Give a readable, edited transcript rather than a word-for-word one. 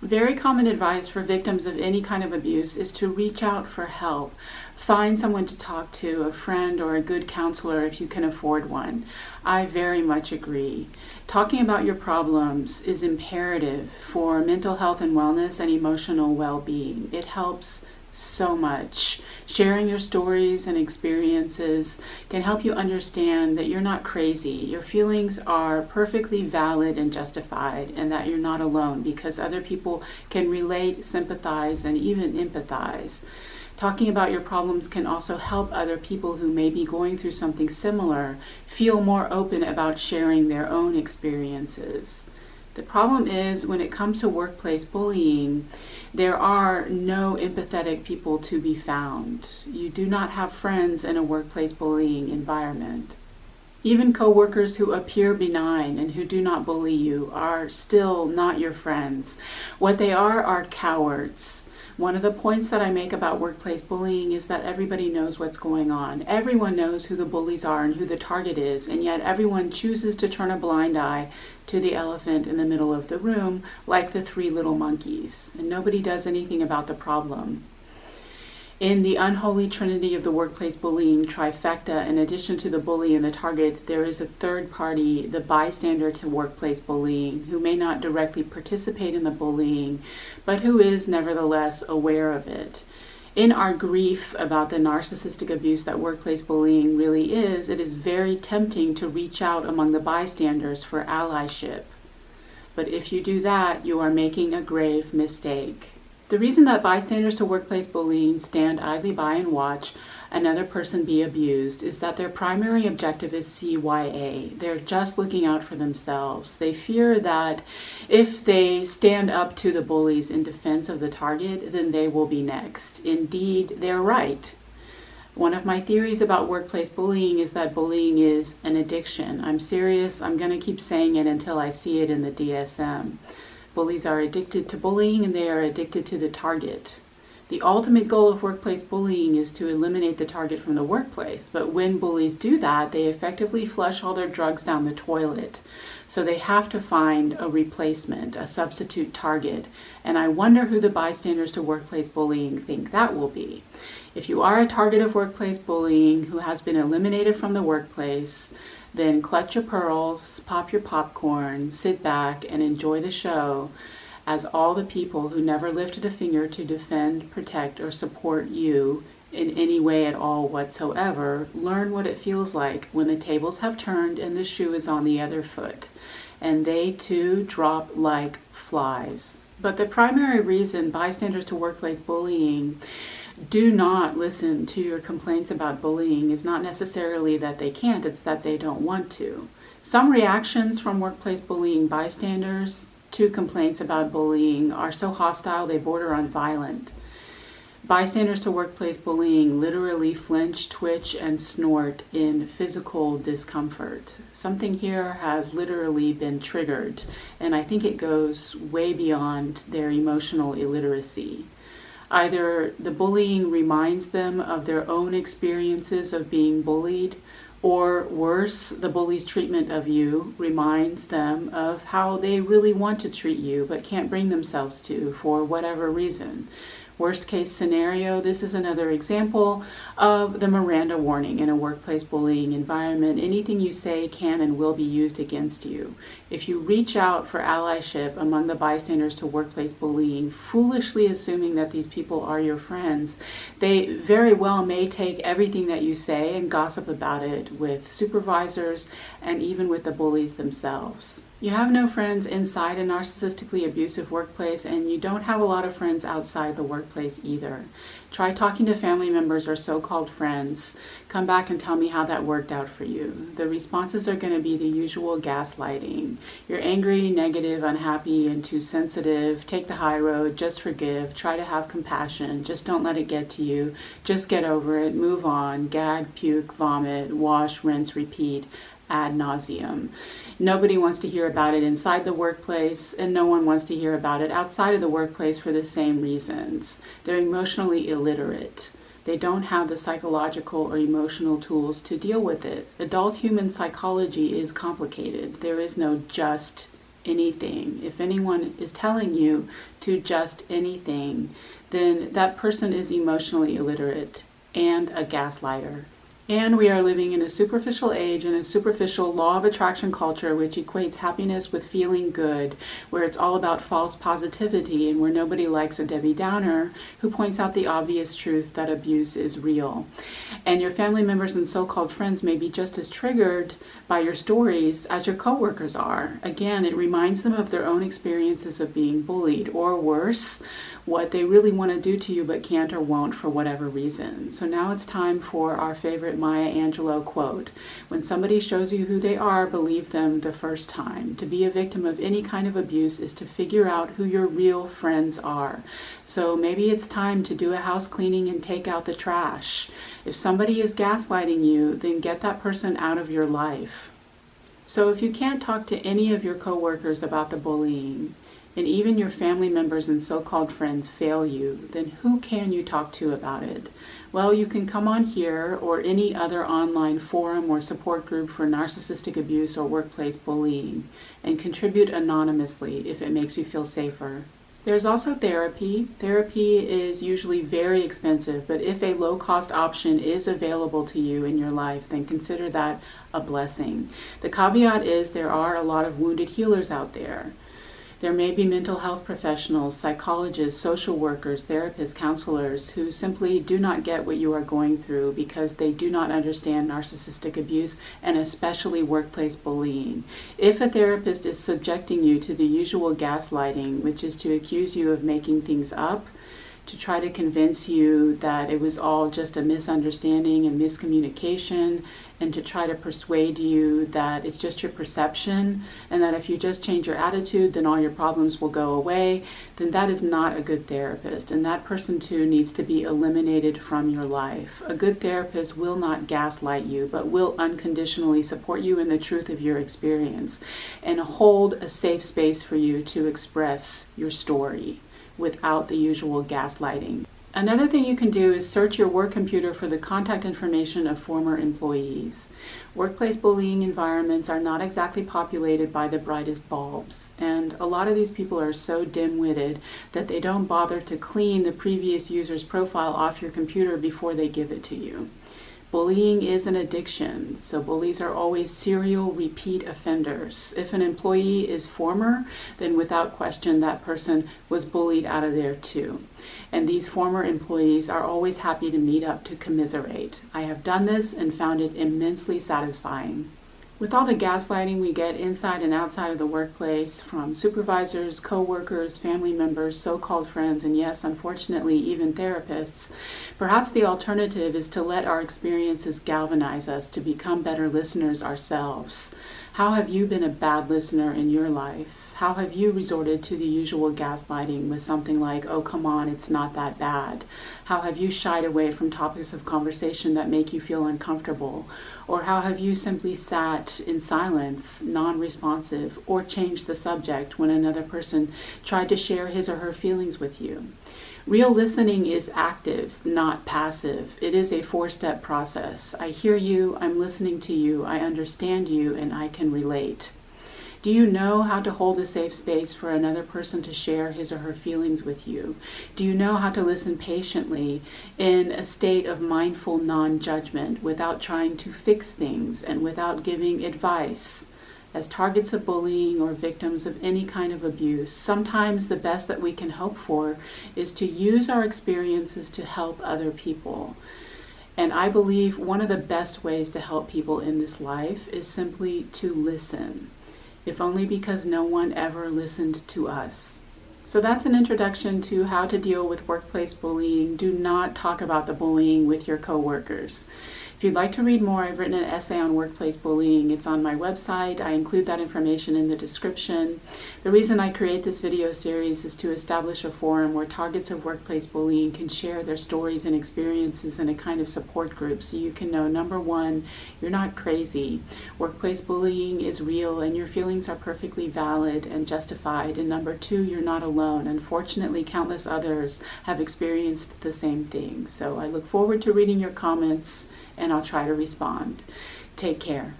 Very common advice for victims of any kind of abuse is to reach out for help. Find someone to talk to, a friend or a good counselor if you can afford one. I very much agree. Talking about your problems is imperative for mental health and wellness and emotional well-being. It helps so much. Sharing your stories and experiences can help you understand that you're not crazy. Your feelings are perfectly valid and justified, and that you're not alone, because other people can relate, sympathize, and even empathize. Talking about your problems can also help other people who may be going through something similar feel more open about sharing their own experiences. The problem is, when it comes to workplace bullying, there are no empathetic people to be found. You do not have friends in a workplace bullying environment. Even coworkers who appear benign and who do not bully you are still not your friends. What they are cowards. One of the points that I make about workplace bullying is that everybody knows what's going on. Everyone knows who the bullies are and who the target is, and yet everyone chooses to turn a blind eye to the elephant in the middle of the room, like the three little monkeys, and nobody does anything about the problem. In the unholy trinity of the workplace bullying trifecta, in addition to the bully and the target, there is a third party, the bystander to workplace bullying, who may not directly participate in the bullying, but who is nevertheless aware of it. In our grief about the narcissistic abuse that workplace bullying really is, it is very tempting to reach out among the bystanders for allyship. But if you do that, you are making a grave mistake. The reason that bystanders to workplace bullying stand idly by and watch another person be abused is that their primary objective is CYA. They're just looking out for themselves. They fear that if they stand up to the bullies in defense of the target, then they will be next. Indeed, they're right. One of my theories about workplace bullying is that bullying is an addiction. I'm serious. I'm going to keep saying it until I see it in the DSM. Bullies are addicted to bullying, and they are addicted to the target. The ultimate goal of workplace bullying is to eliminate the target from the workplace, but when bullies do that, they effectively flush all their drugs down the toilet. So they have to find a replacement, a substitute target, and I wonder who the bystanders to workplace bullying think that will be. If you are a target of workplace bullying who has been eliminated from the workplace, then clutch your pearls, pop your popcorn, sit back, and enjoy the show as all the people who never lifted a finger to defend, protect, or support you in any way at all whatsoever learn what it feels like when the tables have turned and the shoe is on the other foot, and they too drop like flies. But the primary reason bystanders to workplace bullying do not listen to your complaints about bullying is not necessarily that they can't, it's that they don't want to. Some reactions from workplace bullying bystanders to complaints about bullying are so hostile they border on violent. Bystanders to workplace bullying literally flinch, twitch, and snort in physical discomfort. Something here has literally been triggered, and I think it goes way beyond their emotional illiteracy. Either the bullying reminds them of their own experiences of being bullied, or worse, the bully's treatment of you reminds them of how they really want to treat you but can't bring themselves to for whatever reason. Worst case scenario, this is another example of the Miranda warning in a workplace bullying environment. Anything you say can and will be used against you. If you reach out for allyship among the bystanders to workplace bullying, foolishly assuming that these people are your friends, they very well may take everything that you say and gossip about it with supervisors and even with the bullies themselves. You have no friends inside a narcissistically abusive workplace, and you don't have a lot of friends outside the workplace either. Try talking to family members or so-called friends. Come back and tell me how that worked out for you. The responses are going to be the usual gaslighting. You're angry, negative, unhappy, and too sensitive. Take the high road. Just forgive. Try to have compassion. Just don't let it get to you. Just get over it. Move on. Gag, puke, vomit, wash, rinse, repeat. Ad nauseum. Nobody wants to hear about it inside the workplace, and no one wants to hear about it outside of the workplace for the same reasons. They're emotionally illiterate. They don't have the psychological or emotional tools to deal with it. Adult human psychology is complicated. There is no just anything. If anyone is telling you to just anything, then that person is emotionally illiterate and a gaslighter. And we are living in a superficial age and a superficial law of attraction culture, which equates happiness with feeling good, where it's all about false positivity and where nobody likes a Debbie Downer who points out the obvious truth that abuse is real. And your family members and so-called friends may be just as triggered by your stories as your coworkers are. Again, it reminds them of their own experiences of being bullied, or worse, what they really want to do to you but can't or won't for whatever reason. So now it's time for our favorite Maya Angelou quote. When somebody shows you who they are, believe them the first time. To be a victim of any kind of abuse is to figure out who your real friends are. So maybe it's time to do a house cleaning and take out the trash. If somebody is gaslighting you, then get that person out of your life. So if you can't talk to any of your coworkers about the bullying, and even your family members and so-called friends fail you, then who can you talk to about it? Well, you can come on here or any other online forum or support group for narcissistic abuse or workplace bullying and contribute anonymously if it makes you feel safer. There's also therapy. Therapy is usually very expensive, but if a low-cost option is available to you in your life, then consider that a blessing. The caveat is there are a lot of wounded healers out there. There may be mental health professionals, psychologists, social workers, therapists, counselors who simply do not get what you are going through because they do not understand narcissistic abuse and especially workplace bullying. If a therapist is subjecting you to the usual gaslighting, which is to accuse you of making things up, to try to convince you that it was all just a misunderstanding and miscommunication, and to try to persuade you that it's just your perception and that if you just change your attitude, then all your problems will go away, then that is not a good therapist. And that person too needs to be eliminated from your life. A good therapist will not gaslight you, but will unconditionally support you in the truth of your experience and hold a safe space for you to express your story without the usual gaslighting. Another thing you can do is search your work computer for the contact information of former employees. Workplace bullying environments are not exactly populated by the brightest bulbs, and a lot of these people are so dim-witted that they don't bother to clean the previous user's profile off your computer before they give it to you. Bullying is an addiction, so bullies are always serial repeat offenders. If an employee is former, then without question that person was bullied out of there too. And these former employees are always happy to meet up to commiserate. I have done this and found it immensely satisfying. With all the gaslighting we get inside and outside of the workplace from supervisors, co-workers, family members, so-called friends, and yes, unfortunately, even therapists, perhaps the alternative is to let our experiences galvanize us to become better listeners ourselves. How have you been a bad listener in your life? How have you resorted to the usual gaslighting with something like, oh, come on, it's not that bad? How have you shied away from topics of conversation that make you feel uncomfortable? Or how have you simply sat in silence, non-responsive, or changed the subject when another person tried to share his or her feelings with you? Real listening is active, not passive. It is a 4-step process. I hear you, I'm listening to you, I understand you, and I can relate. Do you know how to hold a safe space for another person to share his or her feelings with you? Do you know how to listen patiently in a state of mindful non-judgment without trying to fix things and without giving advice? As targets of bullying or victims of any kind of abuse, sometimes the best that we can hope for is to use our experiences to help other people. And I believe one of the best ways to help people in this life is simply to listen, if only because no one ever listened to us. So that's an introduction to how to deal with workplace bullying. Do not talk about the bullying with your coworkers. If you'd like to read more, I've written an essay on workplace bullying. It's on my website. I include that information in the description. The reason I create this video series is to establish a forum where targets of workplace bullying can share their stories and experiences in a kind of support group so you can know, number one, you're not crazy. Workplace bullying is real and your feelings are perfectly valid and justified. And number two, you're not alone. Unfortunately, countless others have experienced the same thing. So I look forward to reading your comments and I'll try to respond. Take care.